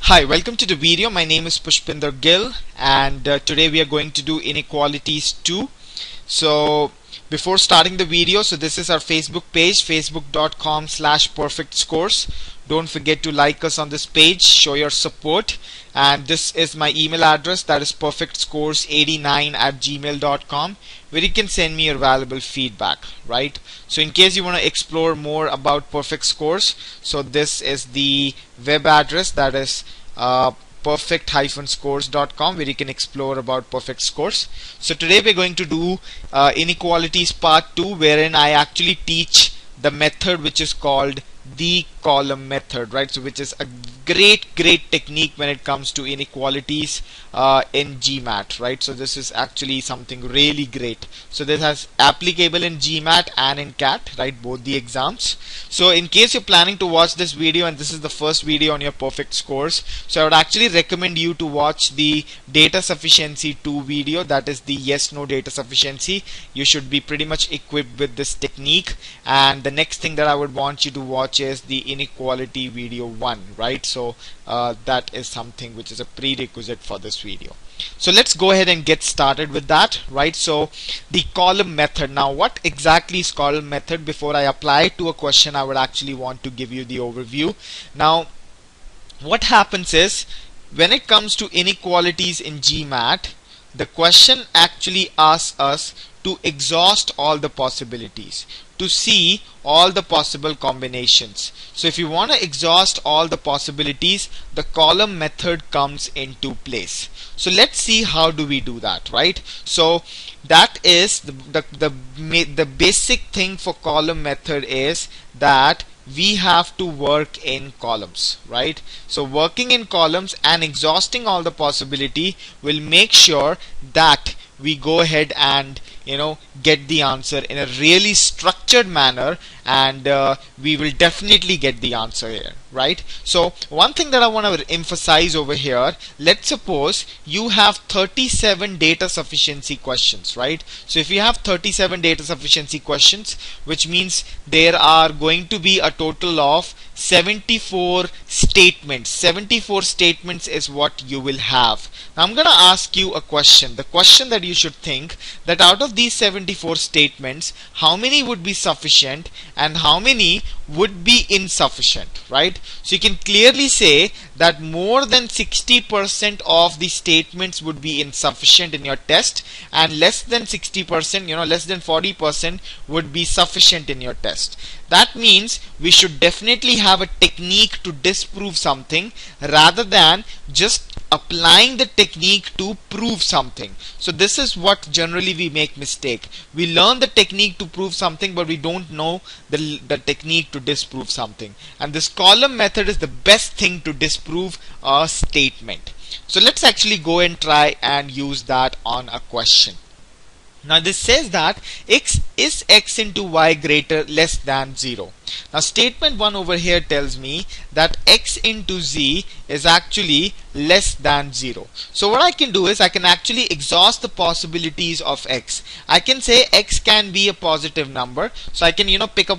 Hi, welcome to the video. My name is Pushpinder Gill, and today we are going to do Inequalities 2. So before starting the video, so this is our Facebook page, facebook.com/perfectscores. Don't forget to like us on this page, show your support, and this is my email address, that is perfectscores89@gmail.com, where you can send me your valuable feedback, right? So in case you want to explore more about Perfect Scores, so this is the web address, that is perfect-scores.com, where you can explore about perfect scores. So today we're going to do inequalities part 2, wherein I actually teach the method which is called the column method, right? So which is a great technique when it comes to inequalities in GMAT, right? So this is actually something really great. So this has applicable in GMAT and in CAT, right? Both the exams. So in case you're planning to watch this video and this is the first video on your perfect scores, so I would actually recommend you to watch the data sufficiency 2 video, that is the yes no data sufficiency. You should be pretty much equipped with this technique, and the next thing that I would want you to watch is the inequality video 1, right? So that is something which is a prerequisite for this video. So let's go ahead and get started with that, right? So the column method. Now what exactly is column method? Before I apply it to a question, I would actually want to give you the overview. Now what happens is, when it comes to inequalities in GMAT, the question actually asks us to exhaust all the possibilities, to see all the possible combinations. So if you want to exhaust all the possibilities, the column method comes into place. So let's see how do we do that, right? So that is the basic thing for column method is that we have to work in columns, right? So working in columns and exhausting all the possibility will make sure that we go ahead and get the answer in a really structured manner, and we will definitely get the answer here, right? So one thing that I want to emphasize over here, let's suppose you have 37 data sufficiency questions, right? So if you have 37 data sufficiency questions, which means there are going to be a total of 74 statements. 74 statements is what you will have. Now I'm gonna ask you a question. The question that you should think, that out of these 74 statements, how many would be sufficient and how many would be insufficient, right? So you can clearly say that more than 60% of the statements would be insufficient in your test, and less than 60%, less than 40% would be sufficient in your test. That means we should definitely have a technique to disprove something rather than just applying the technique to prove something. So this is what generally we make mistake. We learn the technique to prove something, but we don't know the technique to disprove something. And this column method is the best thing to disprove a statement. So let's actually go and try and use that on a question. Now this says that x into y greater less than 0. Now statement 1 over here tells me that x into z is actually less than 0. So what I can do is I can actually exhaust the possibilities of x. I can say x can be a positive number, so I can pick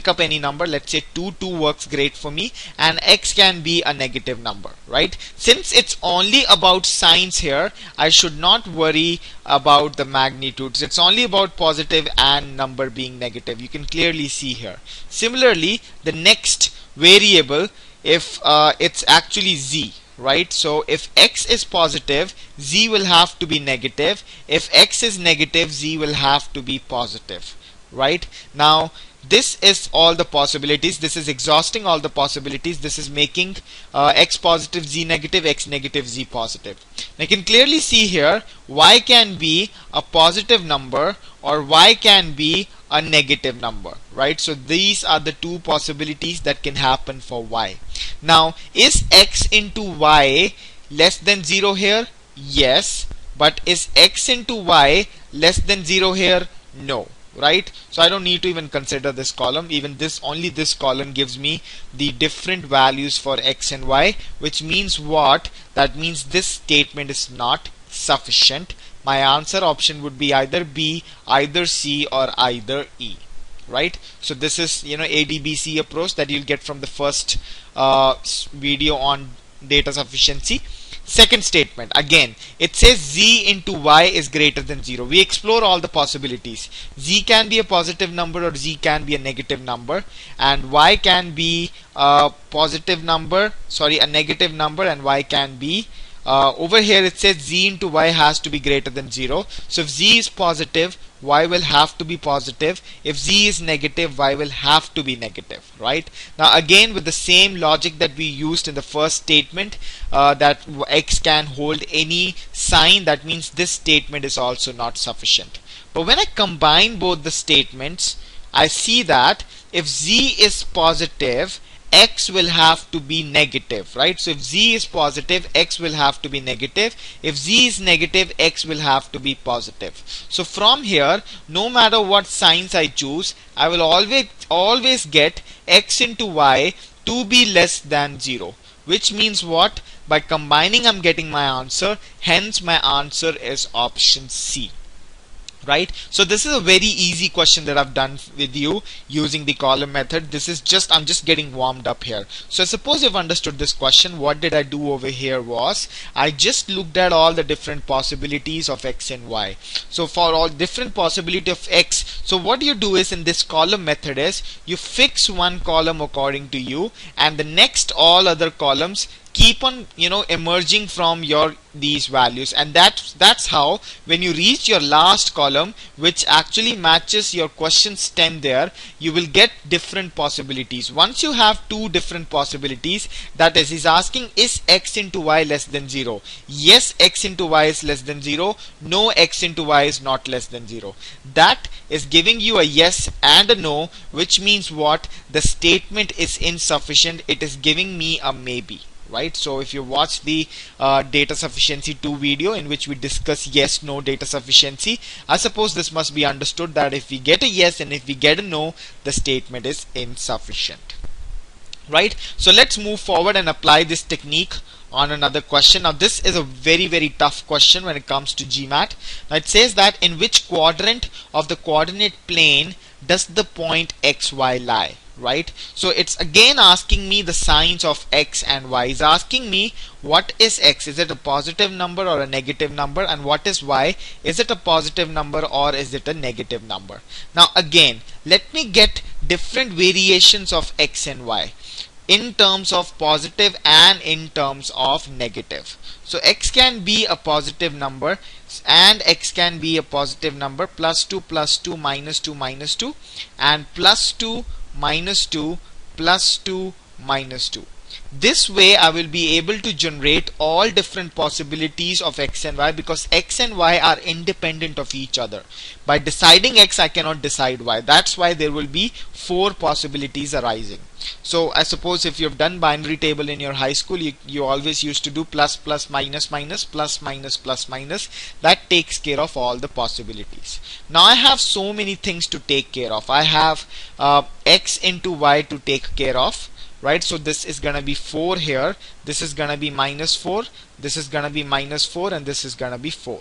up any number. Let's say 2 works great for me, and x can be a negative number, right? Since it's only about signs here, I should not worry about the magnitudes. It's only about positive and number being negative. You can clearly see here. Similarly, the next variable, if it's actually z, right? So if x is positive, z will have to be negative. If x is negative, z will have to be positive, right? Now this is all the possibilities. This is exhausting all the possibilities. This is making x positive, z negative, x negative, z positive. Now you can clearly see here, y can be a positive number or y can be a negative number, right? So these are the two possibilities that can happen for y. Now is x into y less than 0 here? Yes. But is x into y less than 0 here? No, right? So I don't need to even consider this column. Even only this column gives me the different values for x and y, which means what? That means this statement is not sufficient. My answer option would be either B, either C, or either E, right? So this is ADBC approach that you'll get from the first video on data sufficiency. Second statement, again, it says z into y is greater than 0. We explore all the possibilities. Z can be a positive number or z can be a negative number, and y can be a positive number, sorry, a negative number, and y can be over here it says z into y has to be greater than 0. So if z is positive, y will have to be positive. If z is negative, y will have to be negative, right? Now again, with the same logic that we used in the first statement, that x can hold any sign, that means this statement is also not sufficient. But when I combine both the statements, I see that if z is positive, x will have to be negative, right? So if z is positive, x will have to be negative. If z is negative, x will have to be positive. So from here, no matter what signs I choose, I will always get x into y to be less than 0. Which means what? By combining, I'm getting my answer. Hence my answer is option C. Right? So this is a very easy question that I've done with you using the column method. This is just, I'm just getting warmed up here. So suppose you've understood this question. What did I do over here was, I just looked at all the different possibilities of x and y. So for all different possibility of x, so what you do is in this column method is, you fix one column according to you, and the next all other columns keep on emerging from your these values, and that's how when you reach your last column, which actually matches your question stem there, you will get different possibilities. Once you have two different possibilities, that is, he's asking, is x into y less than 0? Yes, x into y is less than 0. No, x into y is not less than 0. That is giving you a yes and a no, which means what? The statement is insufficient. It is giving me a maybe. Right? So if you watch the data sufficiency 2 video in which we discuss yes no data sufficiency, I suppose this must be understood that if we get a yes and if we get a no, the statement is insufficient. Right? So let's move forward and apply this technique on another question. Now this is a very tough question when it comes to GMAT. Now it says that in which quadrant of the coordinate plane does the point xy lie? Right? So it's again asking me the signs of x and y. Is asking me what is x? Is it a positive number or a negative number? And what is y? Is it a positive number or is it a negative number? Now again, let me get different variations of x and y in terms of positive and in terms of negative. So x can be a positive number and x can be a positive number, plus 2 plus 2 minus 2 minus 2, and plus 2 minus 2 plus 2 minus 2. This way I will be able to generate all different possibilities of x and y, because x and y are independent of each other. By deciding x, I cannot decide y. That's why there will be 4 possibilities arising. So I suppose if you've done binary table in your high school, you always used to do plus plus minus minus plus minus plus minus. That takes care of all the possibilities. Now I have so many things to take care of. I have x into y to take care of. Right? So this is gonna be 4 here, this is gonna be minus 4, this is gonna be minus 4, and this is gonna be 4.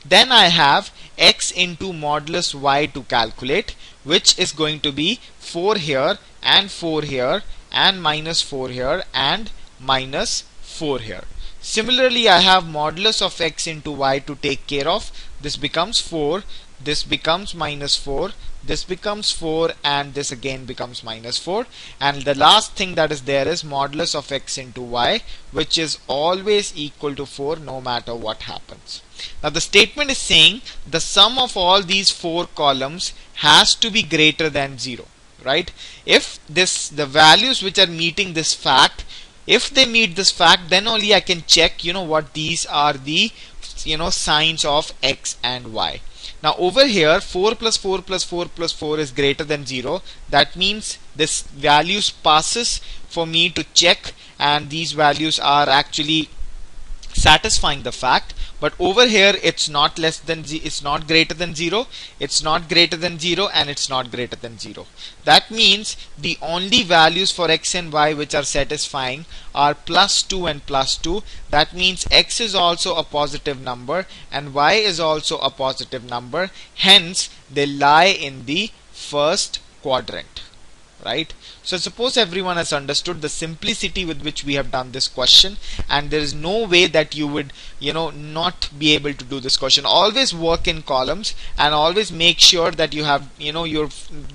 Then I have x into modulus y to calculate, which is going to be 4 here and 4 here and minus 4 here and minus 4 here. Similarly, I have modulus of x into y to take care of. This becomes 4, this becomes minus 4, this becomes 4, and this again becomes minus 4. And the last thing that is there is modulus of x into y, which is always equal to 4 no matter what happens. Now the statement is saying the sum of all these 4 columns has to be greater than 0. Right? If the values which are meeting this fact, if they meet this fact, then only I can check what these are the signs of x and y. Now over here 4 plus 4 plus 4 plus 4 is greater than 0. That means this values passes for me to check, and these values are actually satisfying the fact. But over here it's not less than it's not greater than 0, it's not greater than 0, and it's not greater than 0. That means the only values for x and y which are satisfying are plus 2 and plus 2. That means x is also a positive number and y is also a positive number. Hence they lie in the first quadrant. right? So suppose everyone has understood the simplicity with which we have done this question, and there is no way that you would not be able to do this question. Always work in columns and always make sure that you have you're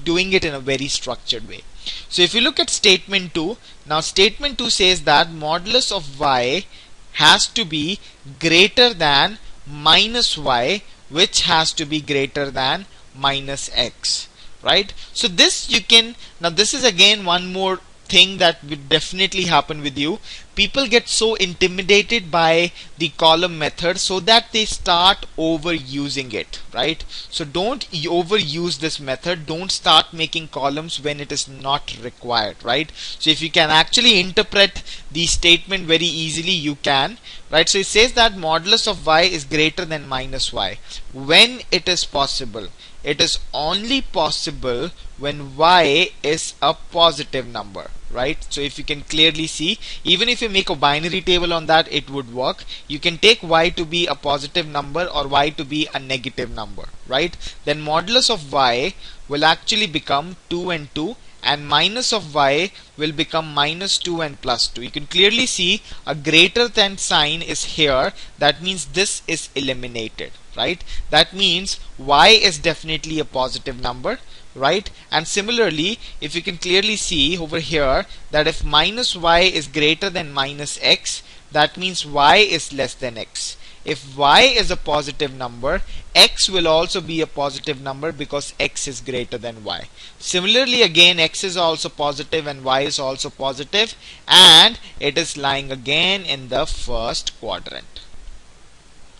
doing it in a very structured way. So if you look at statement 2, now statement 2 says that modulus of y has to be greater than minus y, which has to be greater than minus x, right? So this you can, now this is again one more thing that will definitely happen with you. People get so intimidated by the column method so that they start overusing it, right? So don't overuse this method. Don't start making columns when it is not required, right? So if you can actually interpret the statement very easily, you can, right? So it says that modulus of y is greater than minus y. When it is possible, it is only possible when y is a positive number, right? So if you can clearly see, even if you make a binary table on that, it would work. You can take y to be a positive number or y to be a negative number, right? Then modulus of y will actually become 2 and 2, and minus of y will become minus 2 and plus 2. You can clearly see a greater than sign is here. That means this is eliminated, right? That means y is definitely a positive number, right? And similarly, if you can clearly see over here that if minus y is greater than minus x, that means y is less than x. If y is a positive number, x will also be a positive number because x is greater than y. Similarly, again, x is also positive and y is also positive, and it is lying again in the first quadrant,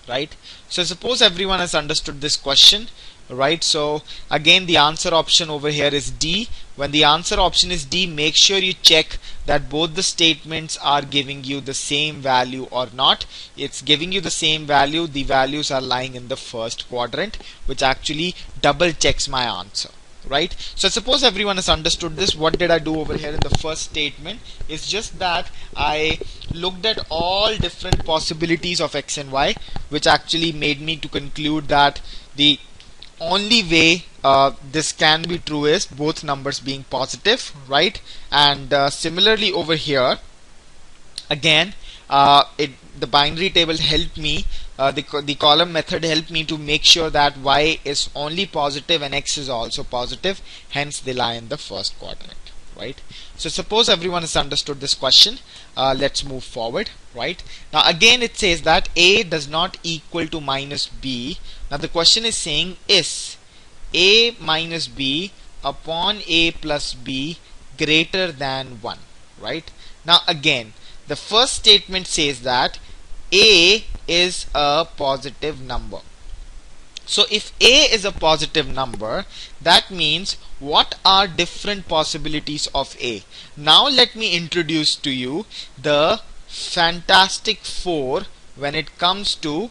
right? So suppose everyone has understood this question, right? So again, the answer option over here is D. When the answer option is D, make sure you check that both the statements are giving you the same value or not. It's giving you the same value. The values are lying in the first quadrant, which actually double checks my answer, right? So suppose everyone has understood this. What did I do over here in the first statement? It's just that I looked at all different possibilities of x and y, which actually made me to conclude that the only way this can be true is both numbers being positive, right? And similarly over here, again, the binary table helped me, the column method helped me to make sure that y is only positive and x is also positive, hence they lie in the first quadrant, right? So suppose everyone has understood this question, let's move forward, right? Now again, it says that a does not equal to minus b. Now the question is saying, is a minus b upon a plus b greater than 1, right? Now again, the first statement says that a is a positive number. So if a is a positive number, that means what are different possibilities of a? Now let me introduce to you the Fantastic Four when it comes to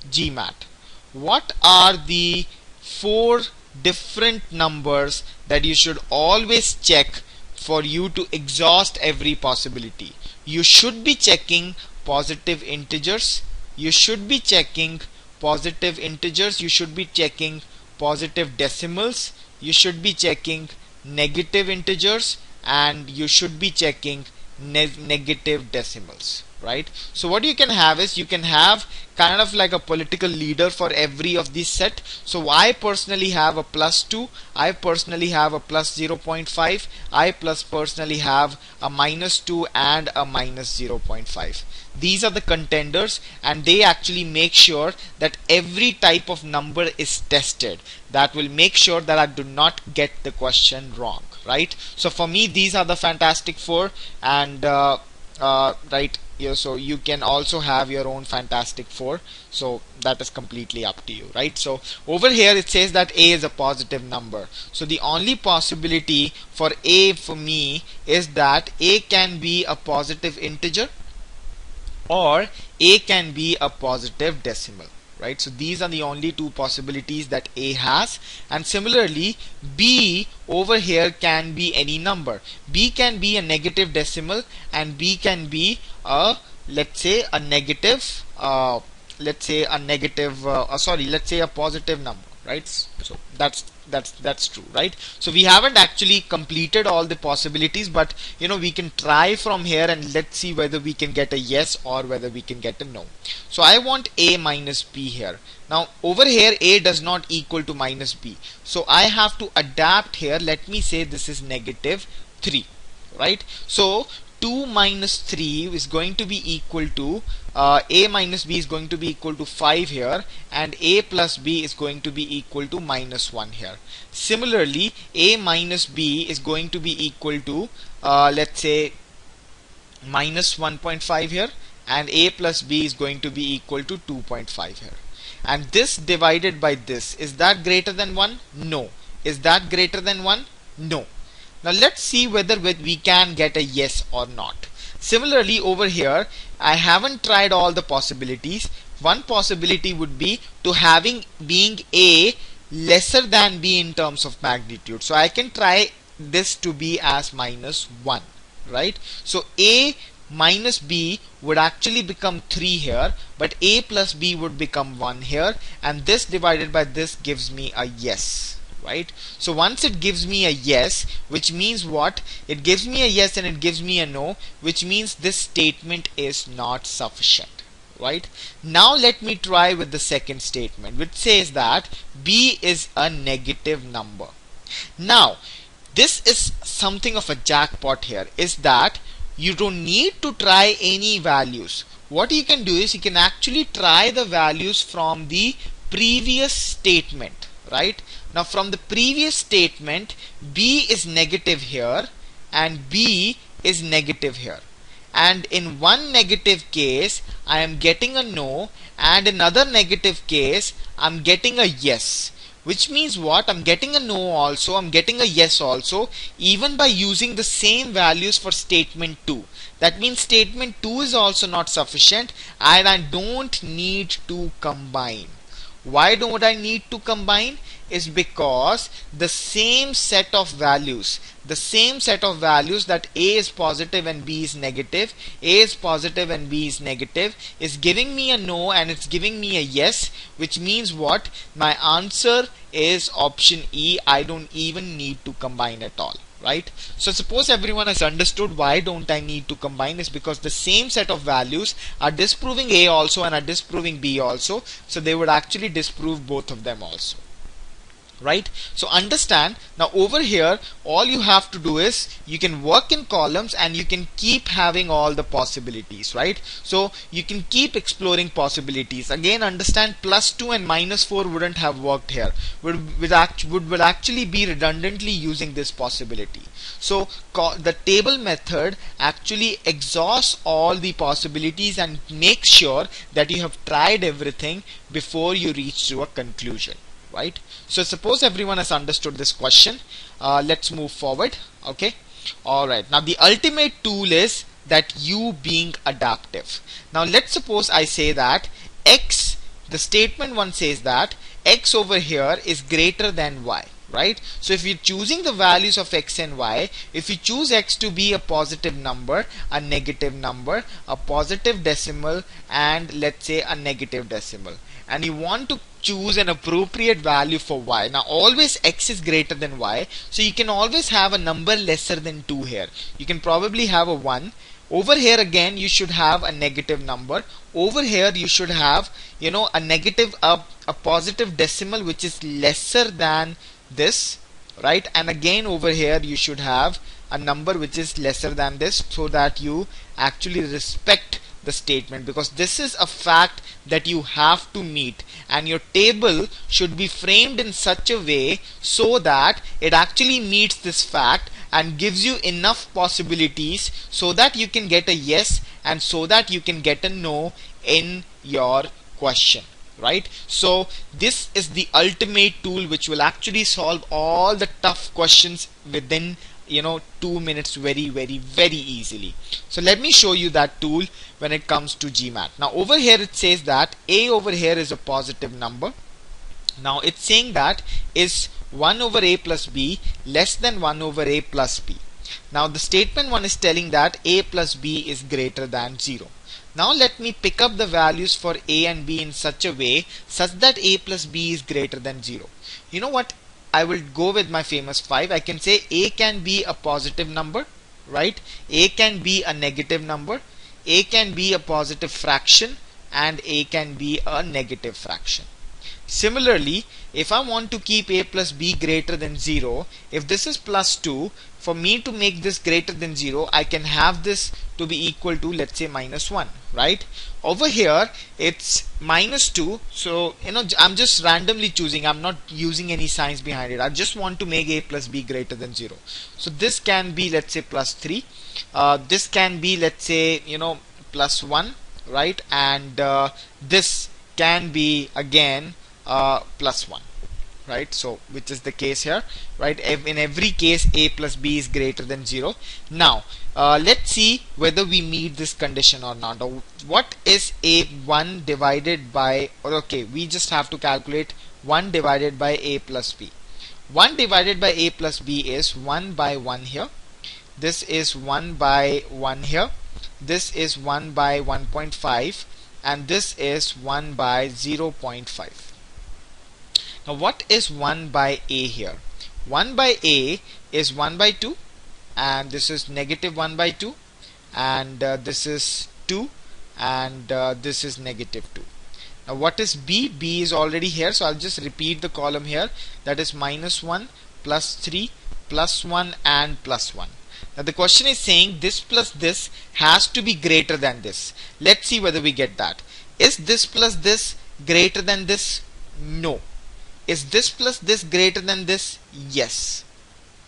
GMAT. What are the 4 different numbers that you should always check for you to exhaust every possibility? You should be checking positive integers, you should be checking positive integers, you should be checking positive decimals, you should be checking negative integers, and you should be checking negative decimals, right? So what you can have is, you can have kind of like a political leader for every of these set. So I personally have a plus 2, I personally have a plus 0.5, I personally have a minus 2 and a minus 0.5. These are the contenders, and they actually make sure that every type of number is tested. That will make sure that I do not get the question wrong, right? So for me, these are the Fantastic Four, and right, yeah, so you can also have your own Fantastic Four, so that is completely up to you, right? So over here it says that a is a positive number, so the only possibility for a for me is that a can be a positive integer or a can be a positive decimal, right? So these are the only 2 possibilities that a has. And similarly, b over here can be any number. B can be a negative decimal, and b can be a, let's say, a negative let's say a positive number, right? So that's that's true, right? So we haven't actually completed all the possibilities, but we can try from here and let's see whether we can get a yes or whether we can get a no. So I want a minus b here. Now over here a does not equal to minus b, so I have to adapt here. Let me say this is negative 3, right? So 2 minus 3 is going to be equal to a minus b is going to be equal to 5 here, and a plus b is going to be equal to minus 1 here. Similarly, a minus b is going to be equal to let's say minus 1.5 here, and a plus b is going to be equal to 2.5 here. And this divided by this, is that greater than 1? No. Is that greater than 1? No. Now let's see whether we can get a yes or not. Similarly over here, I haven't tried all the possibilities. One possibility would be to being a lesser than b in terms of magnitude. So I can try this to be as minus 1, right? So a minus b would actually become 3 here, but a plus b would become 1 here, and this divided by this gives me a yes. Right? So once it gives me a yes, which means what? It gives me a yes and it gives me a no, which means this statement is not sufficient. Right? Now let me try with the second statement, which says that b is a negative number. Now this is something of a jackpot here, is that you don't need to try any values. What you can do is you can actually try the values from the previous statement. Right? Now from the previous statement, b is negative here and b is negative here. And in one negative case, I am getting a no, and in another negative case, I'm getting a yes. Which means what? I'm getting a no also, I'm getting a yes also, even by using the same values for statement 2. That means statement 2 is also not sufficient, and I don't need to combine. Why don't I need to combine? Is because the same set of values that a is positive and b is negative, a is positive and b is negative, is giving me a no and it's giving me a yes, which means what? My answer is option E. I don't even need to combine at all. Right? So suppose everyone has understood why don't I need to combine, is because the same set of values are disproving A also and are disproving B also, so they would actually disprove both of them also. Right? So understand, now over here all you have to do is you can work in columns and you can keep having all the possibilities, right? So you can keep exploring possibilities. Again, understand plus 2 and minus 4 wouldn't have worked here, would actually be redundantly using this possibility. So the table method actually exhausts all the possibilities and makes sure that you have tried everything before you reach to a conclusion. Right? So suppose everyone has understood this question. Let's move forward. Okay. Alright. Now the ultimate tool is that you being adaptive. Now let's suppose I say that x, the statement 1 says that x over here is greater than y. Right? So if you're choosing the values of x and y, if you choose x to be a positive number, a negative number, a positive decimal, and let's say a negative decimal, and you want to choose an appropriate value for y. Now always x is greater than y, so you can always have a number lesser than 2 here. You can probably have a 1. Over here again you should have a negative number. Over here you should have a negative, a positive decimal which is lesser than this, right? And again over here you should have a number which is lesser than this, so that you actually respect the statement, because this is a fact that you have to meet, and your table should be framed in such a way so that it actually meets this fact and gives you enough possibilities so that you can get a yes and so that you can get a no in your question. Right? So this is the ultimate tool which will actually solve all the tough questions within 2 minutes very easily. So let me show you that tool when it comes to GMAT. Now over here it says that a over here is a positive number. Now it's saying that is 1 over a plus b less than 1 over a plus b. Now the statement 1 is telling that a plus b is greater than 0. Now let me pick up the values for a and b in such a way such that a plus b is greater than 0. You know what? I will go with my famous 5. I can say a can be a positive number, right? A can be a negative number, a can be a positive fraction, and a can be a negative fraction. Similarly, if I want to keep a plus b greater than 0, if this is plus 2, for me to make this greater than 0, I can have this to be equal to, let's say, minus 1, right? Over here, it's minus 2, so I'm just randomly choosing. I'm not using any science behind it. I just want to make a plus b greater than 0. So this can be, let's say, plus 3. This can be, let's say, plus 1, right? And this can be, again, plus 1, right? So which is the case here, right? In every case a plus b is greater than 0. Now let's see whether we meet this condition or not. What is a 1 divided by, okay, we just have to calculate 1 divided by a plus b. 1 divided by a plus b is 1 by 1 here, this is 1 by 1 here, this is 1 by 1.5, and this is 1 by 0.5. Now what is 1 by a here? 1 by a is 1 by 2, and this is negative 1 by 2, and this is 2, and this is negative 2. Now what is b? B is already here, so I'll just repeat the column here. That is minus 1, plus 3, plus 1, and plus 1. Now the question is saying this plus this has to be greater than this. Let's see whether we get that. Is this plus this greater than this? No. Is this plus this greater than this? Yes,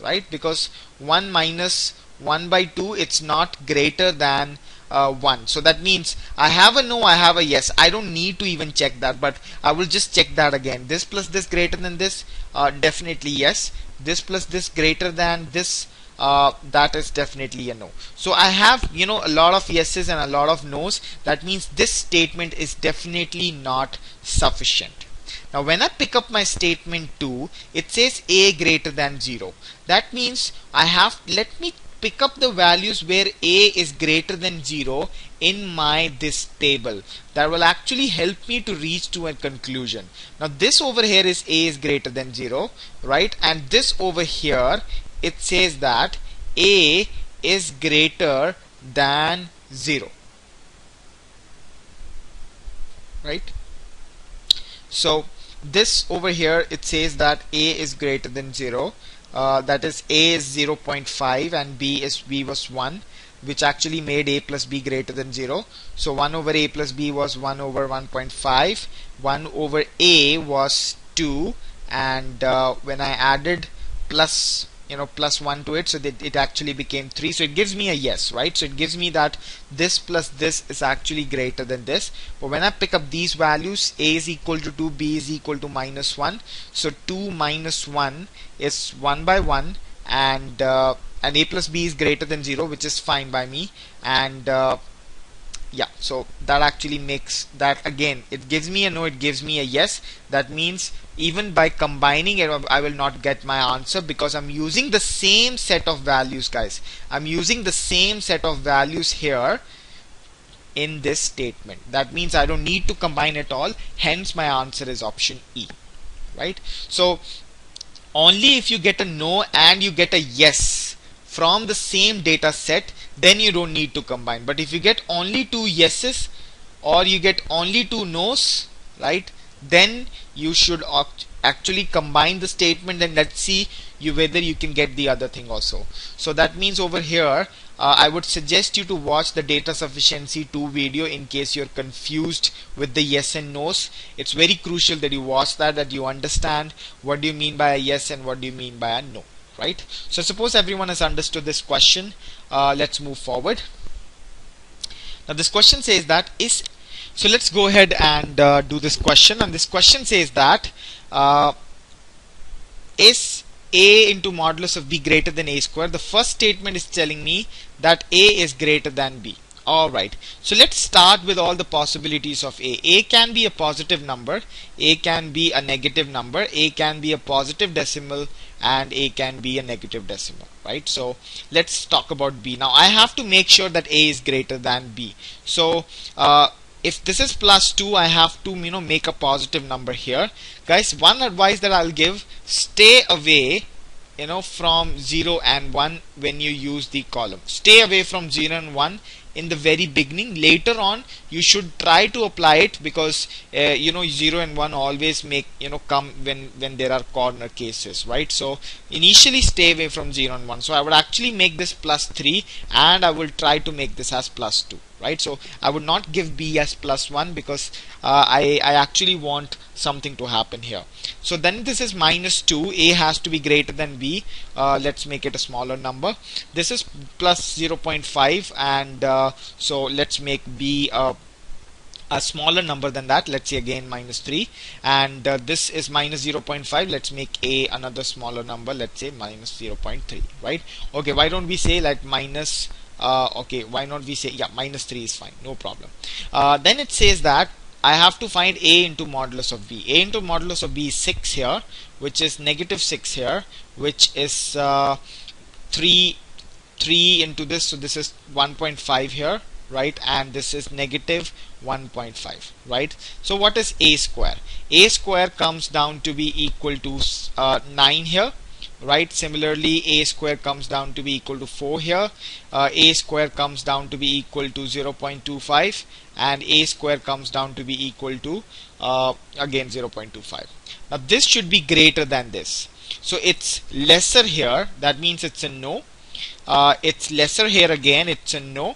right? Because 1 minus 1 by 2, it's not greater than 1. So that means I have a no, I have a yes. I don't need to even check that, but I will just check that again. This plus this greater than this? Definitely yes. This plus this greater than this? That is definitely a no. So I have a lot of yeses and a lot of no's. That means this statement is definitely not sufficient. Now when I pick up my statement 2, it says a greater than 0. That means let me pick up the values where a is greater than 0 in this table. That will actually help me to reach to a conclusion. Now this over here is a is greater than 0, right? And this over here, it says that a is greater than 0, right? So this over here, it says that a is greater than 0. That is a is 0.5 and b was 1, which actually made a plus b greater than 0. So 1 over a plus b was 1 over 1.5. 1 over a was 2, and when I added plus 1 to it, so that it actually became 3. So it gives me a yes, right? So it gives me that this plus this is actually greater than this. But when I pick up these values, a is equal to 2, b is equal to minus 1. So 2 minus 1 is 1 by 1, and a plus b is greater than 0, which is fine by me. And yeah, so that actually makes that, again, it gives me a no, it gives me a yes. That means even by combining it, I will not get my answer, because I'm using the same set of values, guys. I'm using the same set of values here in this statement. That means I don't need to combine at all. Hence my answer is option E, right? So only if you get a no and you get a yes from the same data set, then you don't need to combine. But if you get only 2 yeses or you get only 2 no's, right, then you should actually combine the statement, and let's see whether you can get the other thing also. So that means over here I would suggest you to watch the data sufficiency 2 video in case you're confused with the yes and no's. It's very crucial that you watch that you understand what do you mean by a yes and what do you mean by a no, right? So suppose everyone has understood this question. Let's move forward. Now this question says that so let's go ahead and do this question. And this question says that is a into modulus of b greater than a square? The first statement is telling me that a is greater than b. Alright, so let's start with all the possibilities of a. A can be a positive number, a can be a negative number, a can be a positive decimal, and a can be a negative decimal, right? So let's talk about b. Now I have to make sure that a is greater than b. So if this is plus 2, I have to make a positive number here. Guys, one advice that I'll give: stay away from 0 and 1 when you use the column. Stay away from 0 and 1 in the very beginning. Later on you should try to apply it, because 0 and 1 always make come when there are corner cases, right? So initially stay away from 0 and 1. So I would actually make this plus 3 and I will try to make this as plus 2, right? So I would not give B as plus 1, because I actually want something to happen here. So then this is minus 2. A has to be greater than B. Let's make it a smaller number. This is plus 0.5, and so let's make B a smaller number than that. Let's say again minus 3, and this is minus 0.5. let's make A another smaller number. Let's say minus 0.3, right? Okay, why don't we say like minus okay, why not we say, yeah, minus 3 is fine, no problem. Then it says that I have to find A into modulus of B. A into modulus of B is 6 here, which is negative 6 here, which is 3 into this, so this is 1.5 here, right? And this is negative 1.5, right? So what is A square? A square comes down to be equal to 9 here, right? Similarly, A square comes down to be equal to 4 here. A square comes down to be equal to 0.25, and A square comes down to be equal to again 0.25. Now this should be greater than this, so it's lesser here, that means it's a no. It's lesser here, again it's a no.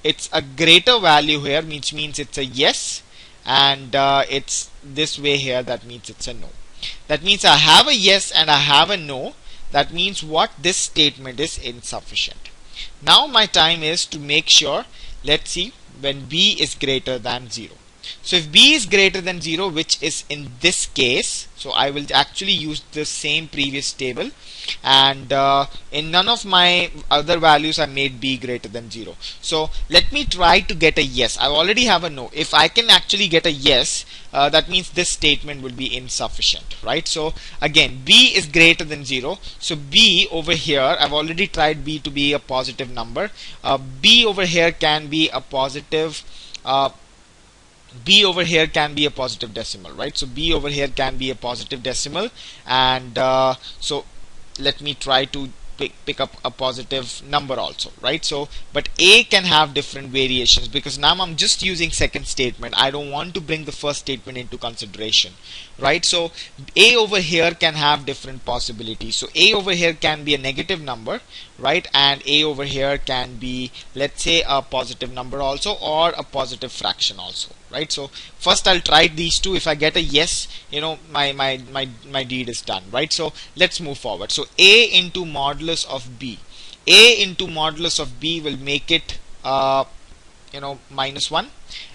It's a greater value here, which means it's a yes, and it's this way here, that means it's a no. That means I have a yes and I have a no. That means what? This statement is insufficient. Now my time is to make sure, let's see, when B is greater than 0. So if B is greater than 0, which is in this case, so I will actually use the same previous table, and in none of my other values I made B greater than 0. So let me try to get a yes. I already have a no. If I can actually get a yes, that means this statement will be insufficient, right? So again, B is greater than 0. So B over here, I've already tried B to be a positive number. B over here can be a positive B over here can be a positive decimal, right? So B over here can be a positive decimal, and so let me try to pick up a positive number also, right? So but A can have different variations, because now I'm just using second statement. I don't want to bring the first statement into consideration, right? So A over here can have different possibilities. So A over here can be a negative number, right? And A over here can be, let's say, a positive number also, or a positive fraction also, right? So first I'll try these two. If I get a yes, my deed is done, right? So let's move forward. So A into modulus of B. A into modulus of B will make it minus 1,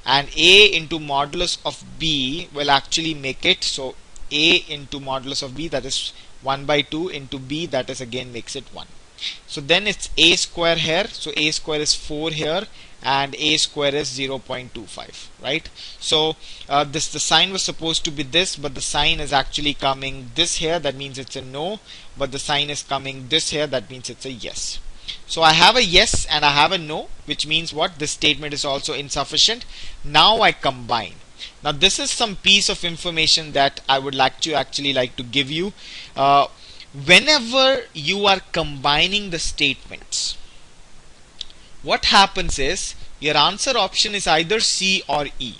and A into modulus of B will actually make it, so A into modulus of B, that is 1 by 2, into B, that is again makes it 1. So then it's A square here, so A square is 4 here, and A square is 0.25, right? So the sign was supposed to be this, but the sign is actually coming this here, that means it's a no, but the sign is coming this here, that means it's a yes. So I have a yes and I have a no, which means what? This statement is also insufficient. Now I combine. Now this is some piece of information that I would like to give you. Whenever you are combining the statements, what happens is your answer option is either C or E.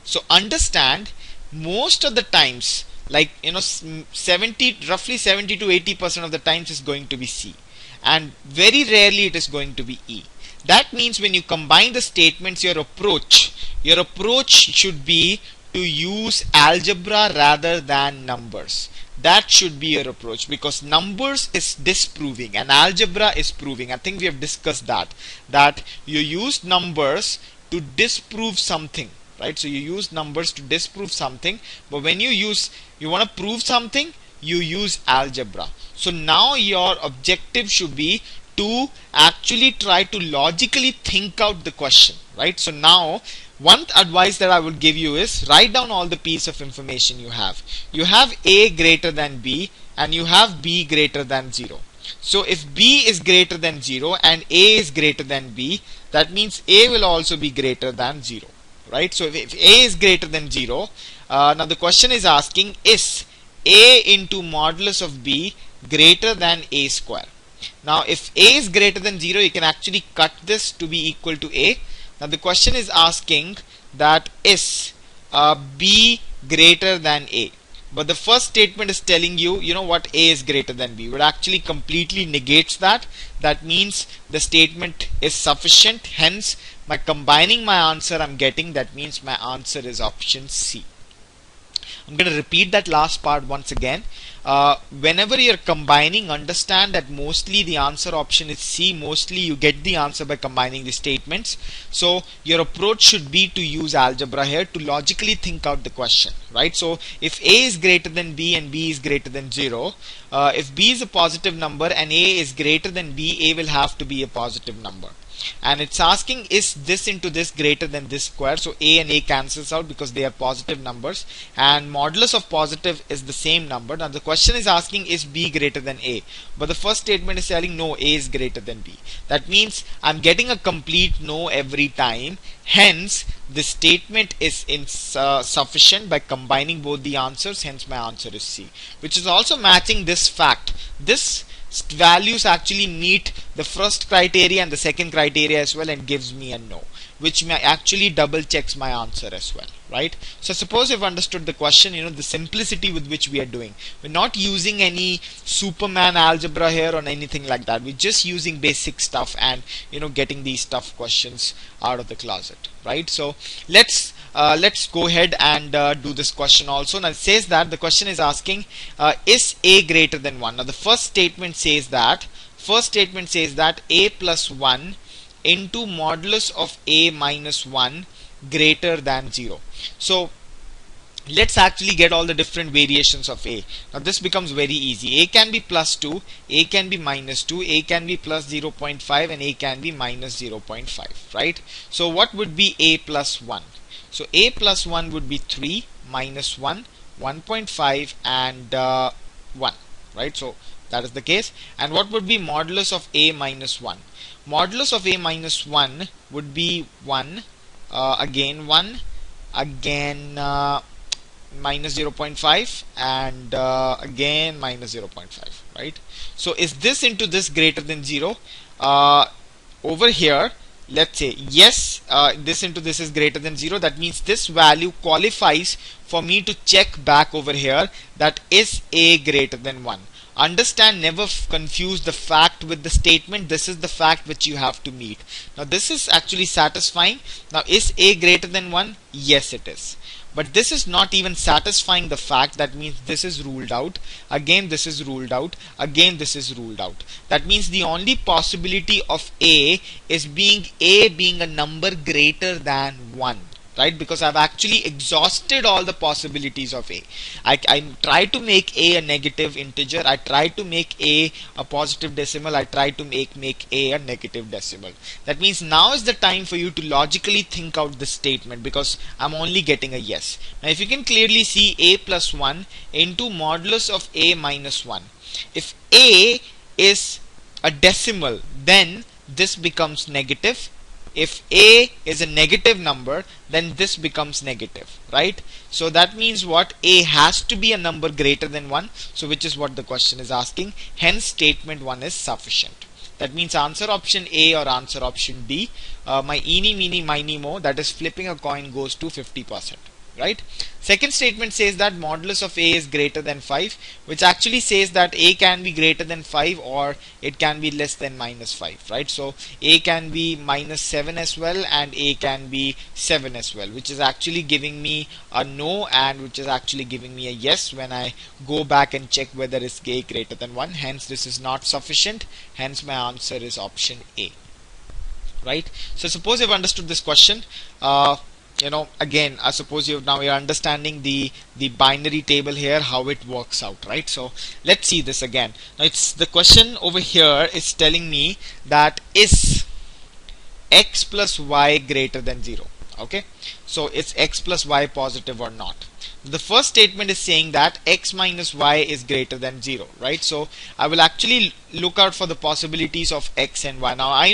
So understand, most of the times, like roughly 70 to 80% of the times is going to be C, and very rarely it is going to be E. That means when you combine the statements, your approach should be to use algebra rather than numbers. That should be your approach, because numbers is disproving and algebra is proving. I think we have discussed that you use numbers to disprove something, right? So you use numbers to disprove something, but when you want to prove something, you use algebra. So now your objective should be to actually try to logically think out the question, right? So now one advice that I would give you is write down all the piece of information you have. You have A greater than B and you have B greater than 0. So if B is greater than 0 and A is greater than B, that means A will also be greater than 0, right? So if a is greater than 0, now the question is asking, is a into modulus of b greater than a square? Now if a is greater than 0, you can actually cut this to be equal to a. Now the question is asking that is b greater than a. But the first statement is telling you, you know what, a is greater than b. It actually completely negates that. That means the statement is sufficient. Hence, by combining my answer, I'm getting, that means my answer is option C. I'm going to repeat that last part once again. Whenever you're combining, understand that mostly the answer option is C. Mostly you get the answer by combining the statements. So your approach should be to use algebra here to logically think out the question, right? So if A is greater than B and B is greater than 0, if B is a positive number and A is greater than B, A will have to be a positive number. And it's asking, is this into this greater than this square? So a and a cancels out because they are positive numbers, and modulus of positive is the same number. Now the question is asking, is b greater than a? But the first statement is telling no, a is greater than b. That means I'm getting a complete no every time. Hence this statement is insufficient by combining both the answers. Hence my answer is C, which is also matching this fact. This values actually meet the first criteria and the second criteria as well, and gives me a no, which actually double checks my answer as well, right? So suppose you've understood the question, you know, the simplicity with which we are doing. We're not using any Superman algebra here or anything like that. We're just using basic stuff and, you know, getting these tough questions out of the closet, right? So let's go ahead and do this question also. Now it says that the question is asking, is a greater than 1? Now the first statement says that a plus 1 into modulus of a minus 1 greater than 0. So let's actually get all the different variations of a. Now this becomes very easy. A can be plus 2, a can be minus 2, a can be plus 0.5, and a can be minus 0.5, right? So what would be a plus 1? So a plus 1 would be 3 minus 1, 1.5, and 1, right? So that is the case. And what would be modulus of a minus 1? Modulus of a minus 1 would be 1, again 1, again minus 0.5, and again minus 0.5, right? So is this into this greater than 0? Over here, let's say yes, this into this is greater than 0. That means this value qualifies for me to check back over here, that is a greater than 1. Understand, never confuse the fact with the statement. This is the fact which you have to meet. Now this is actually satisfying. Now is a greater than 1? Yes, it is. But this is not even satisfying the fact. That means this is ruled out. Again this is ruled out. Again this is ruled out. That means the only possibility of a is being a number greater than 1. Right? Because I've actually exhausted all the possibilities of a. I try to make a negative integer. I try to make a positive decimal. I try to make a negative decimal. That means now is the time for you to logically think out this statement, because I'm only getting a yes. Now if you can clearly see, a plus 1 into modulus of a minus 1. If a is a decimal, then this becomes negative. If a is a negative number, then this becomes negative, right? So that means what? A has to be a number greater than 1, so which is what the question is asking. Hence statement 1 is sufficient. That means answer option A or answer option D. My eeny meeny miny mo, that is flipping a coin, goes to 50%. Right? Second statement says that modulus of a is greater than 5, which actually says that a can be greater than 5 or it can be less than minus 5, right? So a can be minus 7 as well, and a can be 7 as well, which is actually giving me a no, and which is actually giving me a yes when I go back and check whether it's a greater than 1. Hence this is not sufficient. Hence my answer is option A. Right? So suppose you've understood this question. You know, again, I suppose you're understanding the binary table here, how it works out, right? So let's see this again. Now it's the question over here is telling me that is x plus y greater than 0. Okay, so it's x plus y positive or not. The first statement is saying that x minus y is greater than 0, right? So I will actually look out for the possibilities of x and y. Now I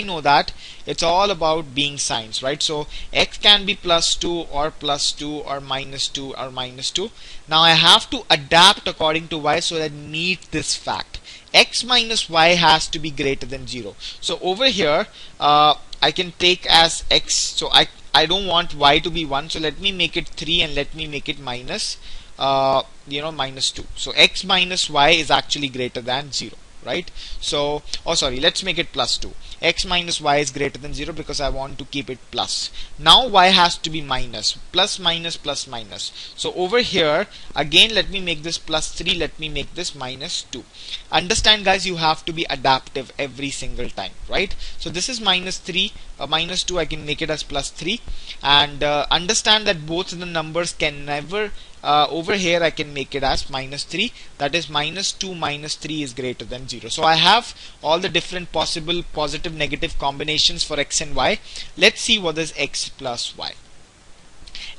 know that it's all about being signs, right? So x can be plus 2 or plus 2 or minus 2 or minus 2. Now I have to adapt according to y so that meet this fact. X minus y has to be greater than 0. So over here I can take as x, so I don't want y to be 1, so let me make it 3 and let me make it minus minus 2. So x minus y is actually greater than 0, right? So, oh sorry, let's make it plus 2. X minus y is greater than 0 because I want to keep it plus. Now y has to be minus. Plus minus plus minus. So over here again let me make this plus 3, let me make this minus 2. Understand guys, you have to be adaptive every single time, right? So this is minus 3, minus 2, I can make it as plus 3, and understand that both the numbers can never over here I can make it as minus 3, that is minus 2 minus 3 is greater than 0. So I have all the different possible positive negative combinations for x and y. Let's see what is x plus y.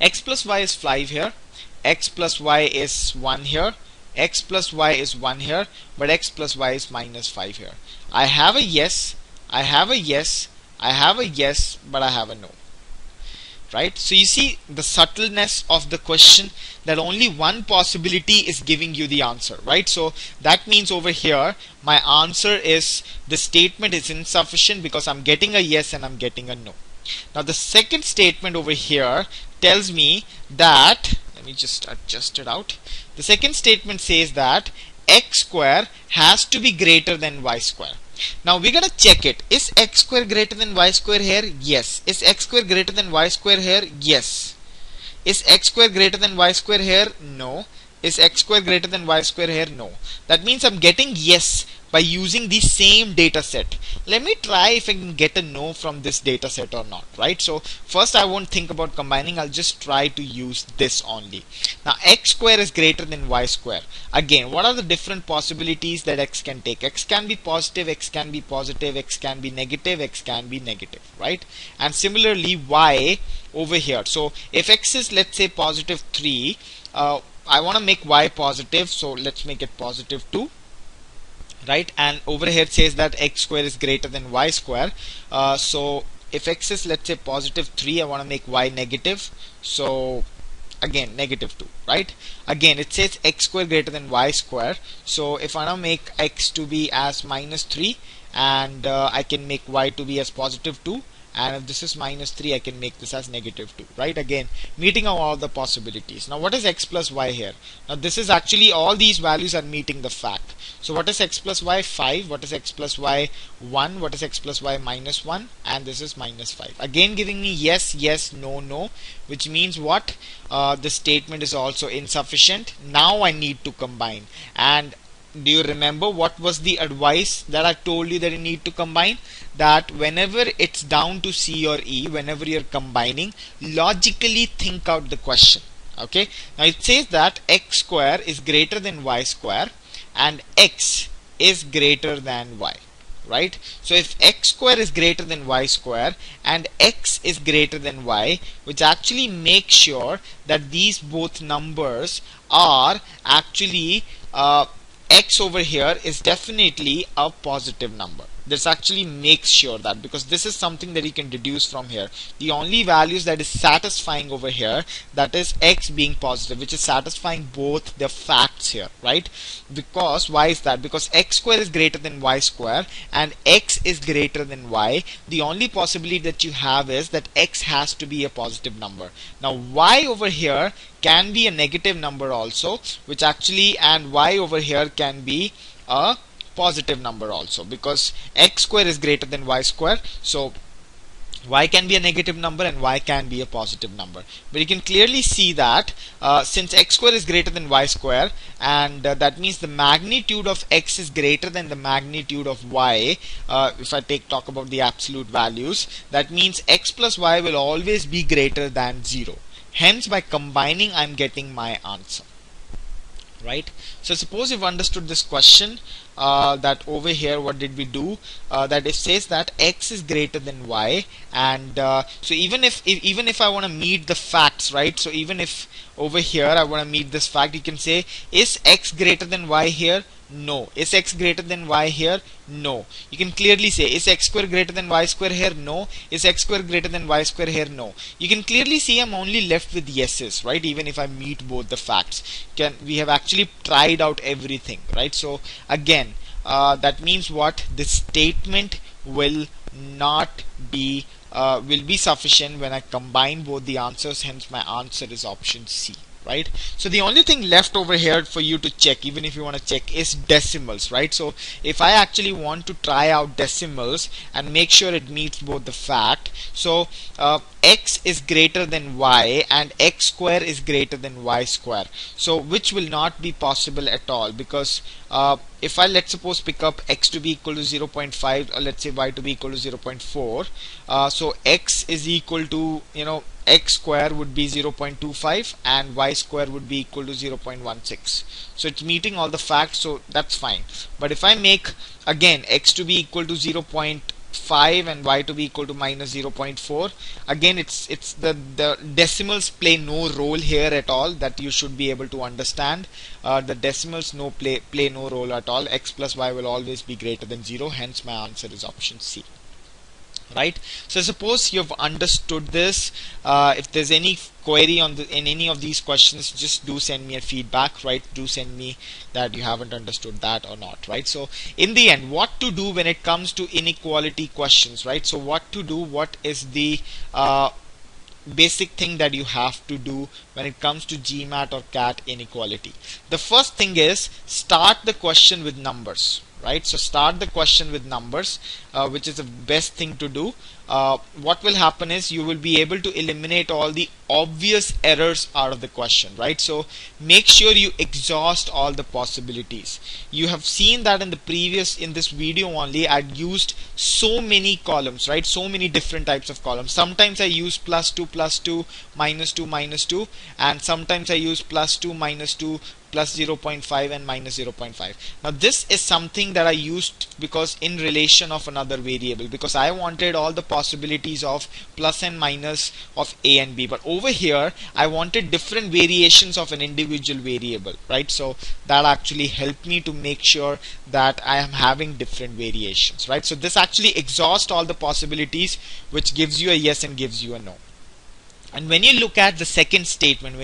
X plus y is 5 here, x plus y is 1 here, x plus y is 1 here, but x plus y is minus 5 here. I have a yes, I have a yes, I have a yes, but I have a no. Right? So you see the subtleness of the question, that only one possibility is giving you the answer, right? So that means over here my answer is, the statement is insufficient because I'm getting a yes and I'm getting a no. Now the second statement over here tells me that, let me just adjust it out. The second statement says that x square has to be greater than y square. Now we're gonna check it. Is x square greater than y square here? Yes. Is x square greater than y square here? Yes. Is x square greater than y square here? No. Is x square greater than y square here? No. That means I'm getting yes by using the same data set. Let me try if I can get a no from this data set or not, right? So first I won't think about combining, I'll just try to use this only. Now x square is greater than y square. Again, what are the different possibilities that x can take? X can be positive, x can be positive, x can be negative, x can be negative, right? And similarly y over here. So if x is, let's say, positive 3, I want to make y positive, so let's make it positive 2, right? And over here it says that x square is greater than y square. So if x is, let's say, positive 3, I want to make y negative, so again negative 2, right? Again it says x square greater than y square, so if I want to make x to be as minus 3, and I can make y to be as positive 2, and if this is minus 3, I can make this as negative 2, right? Again, meeting all the possibilities. Now what is x plus y here? Now this is actually, all these values are meeting the fact. So what is x plus y? 5. What is x plus y? 1. What is x plus y? Minus 1. And this is minus 5. Again giving me yes, yes, no, no, which means what? The statement is also insufficient. Now I need to combine. And do you remember what was the advice that I told you that you need to combine? That whenever it's down to C or E, whenever you're combining, logically think out the question. Okay, now it says that x square is greater than y square and x is greater than y, right? So if x square is greater than y square and x is greater than y, which actually makes sure that these both numbers are actually x over here is definitely a positive number. This actually makes sure that, because this is something that you can deduce from here. The only values that is satisfying over here, that is x being positive, which is satisfying both the facts here, right? Because why is that? Because x square is greater than y square and x is greater than y. The only possibility that you have is that x has to be a positive number. Now y over here can be a negative number also, which actually, and y over here can be a positive number also, because x square is greater than y square, so y can be a negative number and y can be a positive number. But you can clearly see that since x square is greater than y square, and that means the magnitude of x is greater than the magnitude of y. If I talk about the absolute values, that means x plus y will always be greater than 0. Hence by combining I'm getting my answer, right? So suppose you've understood this question, that over here what did we do, that it says that x is greater than y, and so even if I want to meet the facts, right? So even if over here I want to meet this fact, you can say, is x greater than y here? No. Is x greater than y here? No. You can clearly say, is x square greater than y square here? No. Is x square greater than y square here? No. You can clearly see I'm only left with yeses, right? Even if I meet both the facts. We have actually tried out everything, right? So again, that means what? This statement will not be will be sufficient when I combine both the answers, hence my answer is option C, right? So the only thing left over here for you to check, even if you want to check, is decimals, right? So if I actually want to try out decimals and make sure it meets both the fact, so x is greater than y and x square is greater than y square, so which will not be possible at all, because if I, let's suppose, pick up x to be equal to 0.5 or let's say y to be equal to 0.4, so x is equal to, x square would be 0.25 and y square would be equal to 0.16. So it's meeting all the facts, so that's fine. But if I make again x to be equal to 0.5 and y to be equal to minus 0.4, again it's the decimals play no role here at all, that you should be able to understand. The decimals play no role at all. X plus y will always be greater than 0, hence my answer is option C. Right? So suppose you've understood this. If there's any query in any of these questions, just do send me a feedback, right? Do send me that you haven't understood that or not, right? So in the end, what to do when it comes to inequality questions, right? So what to do, what is the basic thing that you have to do when it comes to GMAT or CAT inequality? The first thing is start the question with numbers, right? So start the question with numbers, which is the best thing to do. What will happen is you will be able to eliminate all the obvious errors out of the question, right? So make sure you exhaust all the possibilities. You have seen that in this video only, I'd used so many columns, right? So many different types of columns. Sometimes I use plus 2, minus 2, minus 2, and sometimes I use plus 2, minus 2, plus 0.5 and minus 0.5. Now this is something that I used because in relation of another variable, because I wanted all the possibilities of plus and minus of a and b, but over here I wanted different variations of an individual variable, right? So that actually helped me to make sure that I am having different variations, right? So this actually exhausts all the possibilities, which gives you a yes and gives you a no. And when you look at the second statement,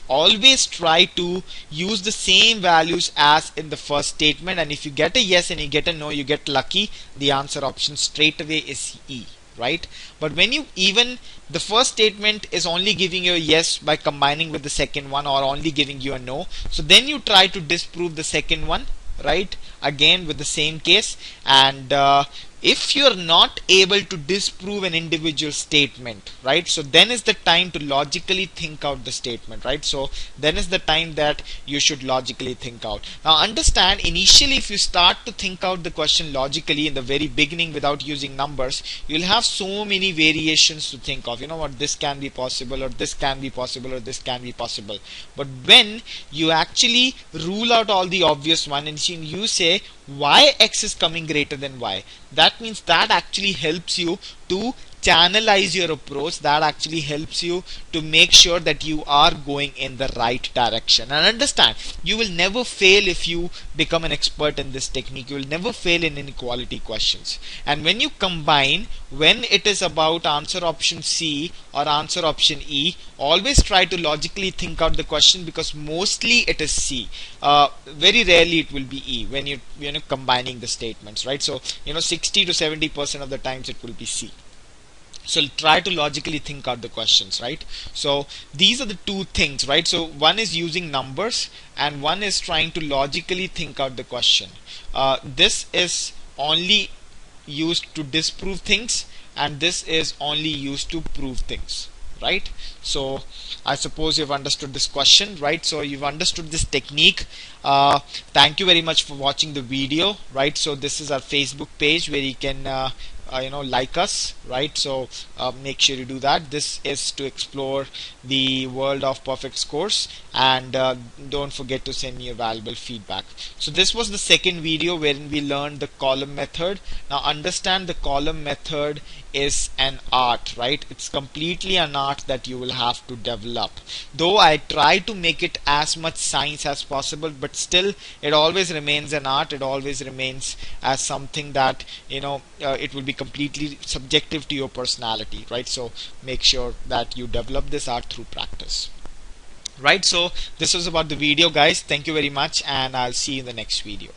always try to use the same values as in the first statement, and if you get a yes and you get a no, you get lucky. The answer option straight away is E, right? But when the first statement is only giving you a yes by combining with the second one, or only giving you a no, so then you try to disprove the second one, right? Again with the same case, and if you're not able to disprove an individual statement, right, so then is the time to logically think out the statement, right? So then is the time that you should logically think out. Now understand, initially if you start to think out the question logically in the very beginning without using numbers, you'll have so many variations to think of. You know what, this can be possible, or this can be possible, or this can be possible. But when you actually rule out all the obvious one and you say why x is coming greater than y, that means that actually helps you to channelize your approach. That actually helps you to make sure that you are going in the right direction. And understand, you will never fail if you become an expert in this technique. You will never fail in inequality questions. And when you combine, when it is about answer option C or answer option E, always try to logically think out the question, because mostly it is C. Very rarely it will be E when you're combining the statements, right? So 60 to 70% of the times it will be C. So try to logically think out the questions, right? So these are the two things, right? So one is using numbers and one is trying to logically think out the question. This is only used to disprove things, and this is only used to prove things, right? So I suppose you've understood this question, right? So you've understood this technique. Thank you very much for watching the video, right? So this is our Facebook page where you can like us, right? So make sure you do that. This is to explore the world of perfect scores, and don't forget to send me your valuable feedback. So this was the second video wherein we learned the column method. Now understand, the column method is an art, right? It's completely an art that you will have to develop. Though I try to make it as much science as possible, but still it always remains an art. It always remains as something that it will be completely subjective to your personality, right? So make sure that you develop this art through practice, right? So this was about the video, guys. Thank you very much, and I'll see you in the next video.